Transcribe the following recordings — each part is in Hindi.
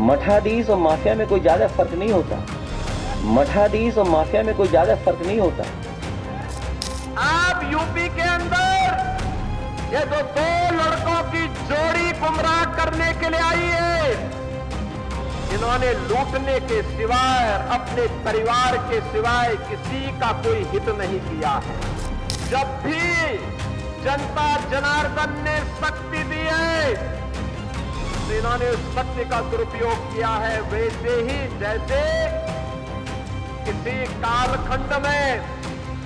मठाधीश और माफिया में कोई ज्यादा फर्क नहीं होता। मठाधीश और माफिया में कोई ज्यादा फर्क नहीं होता। आप यूपी के अंदर ये जो दो लड़कों की जोड़ी गुमराह करने के लिए आई है, इन्होंने लूटने के सिवाय, अपने परिवार के सिवाय किसी का कोई हित नहीं किया है। जब भी जनता जनार्दन ने शक्ति दी है, तो इन्होंने उस शक्ति का दुरुपयोग किया है, वैसे ही जैसे किसी कालखंड में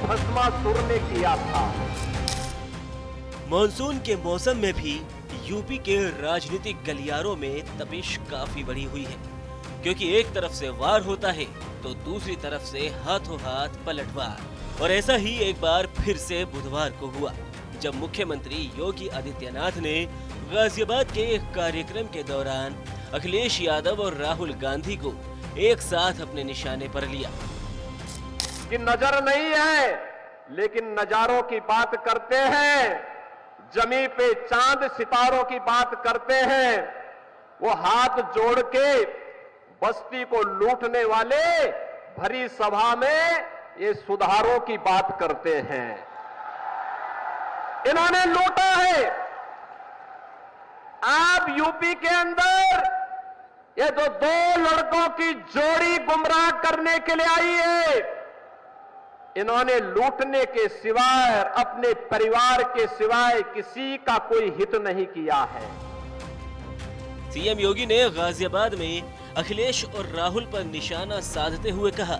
भस्मासुर ने किया था। मॉनसून के मौसम में भी यूपी के राजनीतिक गलियारों में तपिश काफी बढ़ी हुई है, क्योंकि एक तरफ से वार होता है तो दूसरी तरफ से हाथों हाथ पलटवार। और ऐसा ही एक बार फिर से बुधवार को हुआ, जब मुख्यमंत्री योगी आदित्यनाथ ने गाजियाबाद के एक कार्यक्रम के दौरान अखिलेश यादव और राहुल गांधी को एक साथ अपने निशाने पर लिया। कि नजर नहीं है, लेकिन नजारों की बात करते हैं, जमी पे चांद सितारों की बात करते हैं। वो हाथ जोड़ के बस्ती को लूटने वाले भरी सभा में ये सुधारों की बात करते हैं। इन्होंने लूटा है। आप यूपी के अंदर ये जो दो लड़कों की जोड़ी गुमराह करने के लिए आई है, इन्होंने लूटने के सिवाय, अपने परिवार के सिवाय किसी का कोई हित नहीं किया है। सीएम योगी ने गाजियाबाद में अखिलेश और राहुल पर निशाना साधते हुए कहा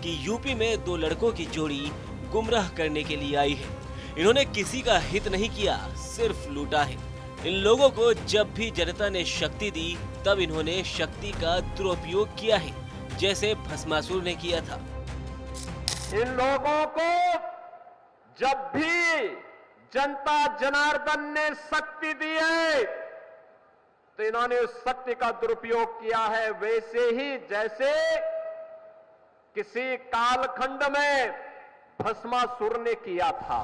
कि यूपी में दो लड़कों की जोड़ी गुमराह करने के लिए आई है। इन्होंने किसी का हित नहीं किया, सिर्फ लूटा है। इन लोगों को जब भी जनता ने शक्ति दी, तब इन्होंने शक्ति का दुरुपयोग किया है, जैसे भस्मासुर ने किया था। इन लोगों को जब भी जनता जनार्दन ने शक्ति दी है, तो इन्होंने उस शक्ति का दुरुपयोग किया है, वैसे ही जैसे किसी कालखंड में भस्मासुर ने किया था।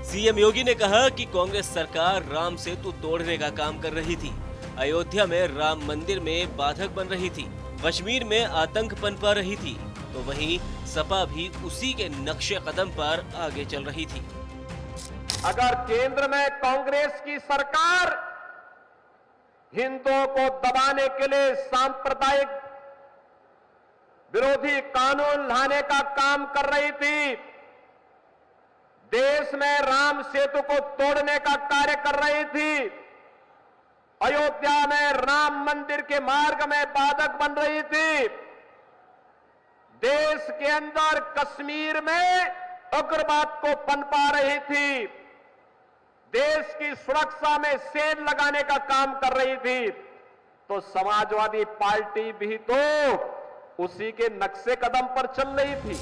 सीएम योगी ने कहा कि कांग्रेस सरकार राम सेतु तोड़ने का काम कर रही थी, अयोध्या में राम मंदिर में बाधक बन रही थी, कश्मीर में आतंक पनपा रही थी, तो वहीं सपा भी उसी के नक्शे कदम पर आगे चल रही थी। अगर केंद्र में कांग्रेस की सरकार हिंदुओं को दबाने के लिए सांप्रदायिक विरोधी कानून लाने का काम कर रही थी, देश में राम सेतु को तोड़ने का कार्य कर रही थी, अयोध्या में राम मंदिर के मार्ग में बाधक बन रही थी, देश के अंदर कश्मीर में उग्रवाद को पनपा रही थी, देश की सुरक्षा में सेल लगाने का काम कर रही थी, तो समाजवादी पार्टी भी तो उसी के नक्शे कदम पर चल रही थी।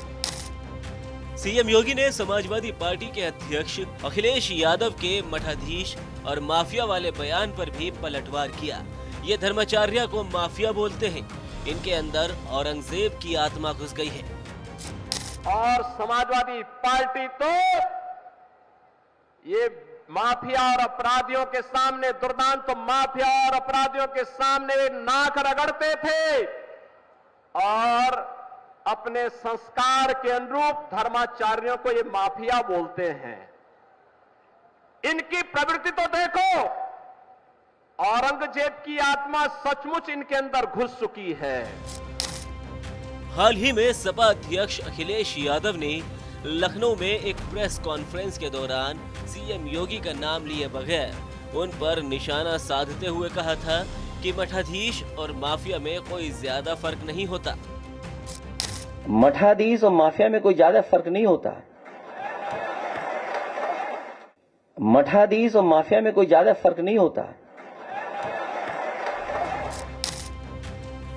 सीएम योगी ने समाजवादी पार्टी के अध्यक्ष अखिलेश यादव के मठाधीश और माफिया वाले बयान पर भी पलटवार किया। ये धर्माचार्य को माफिया बोलते हैं, इनके अंदर औरंगजेब की आत्मा घुस गई है। और समाजवादी पार्टी तो ये माफिया और अपराधियों के सामने, दुर्दांत तो माफिया और अपराधियों के सामने नाक रगड़ते थे और अपने संस्कार के अनुरूप धर्माचार्यों को ये माफिया बोलते हैं। इनकी प्रवृत्ति तो देखो, औरंगजेब की आत्मा सचमुच इनके अंदर घुस चुकी है। हाल ही में सपा अध्यक्ष अखिलेश यादव ने लखनऊ में एक प्रेस कॉन्फ्रेंस के दौरान सीएम योगी का नाम लिए बगैर उन पर निशाना साधते हुए कहा था कि मठाधीश और माफिया में कोई ज्यादा फर्क नहीं होता। मठाधीश और माफिया में कोई ज्यादा फर्क नहीं होता। मठाधीश और माफिया में कोई ज्यादा फर्क नहीं होता।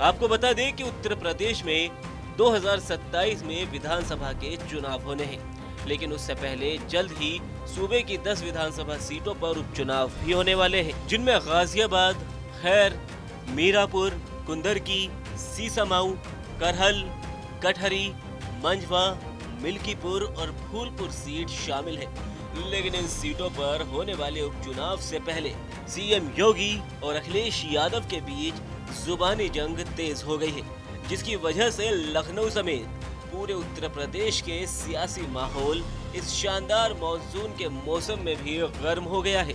आपको बता दें कि उत्तर प्रदेश में 2027 में विधानसभा के चुनाव होने हैं, लेकिन उससे पहले जल्द ही सूबे की 10 विधानसभा सीटों पर उपचुनाव भी होने वाले हैं, जिनमें गाजियाबाद, खैर, मीरापुर, कुंदरकी, सीसामाऊ, करहल, कटहरी, मंझवा, मिल्कीपुर और फूलपुर सीट शामिल है। लेकिन इन सीटों पर होने वाले उपचुनाव से पहले सीएम योगी और अखिलेश यादव के बीच जुबानी जंग तेज हो गई है, जिसकी वजह से लखनऊ समेत पूरे उत्तर प्रदेश के सियासी माहौल इस शानदार मॉनसून के मौसम में भी गर्म हो गया है।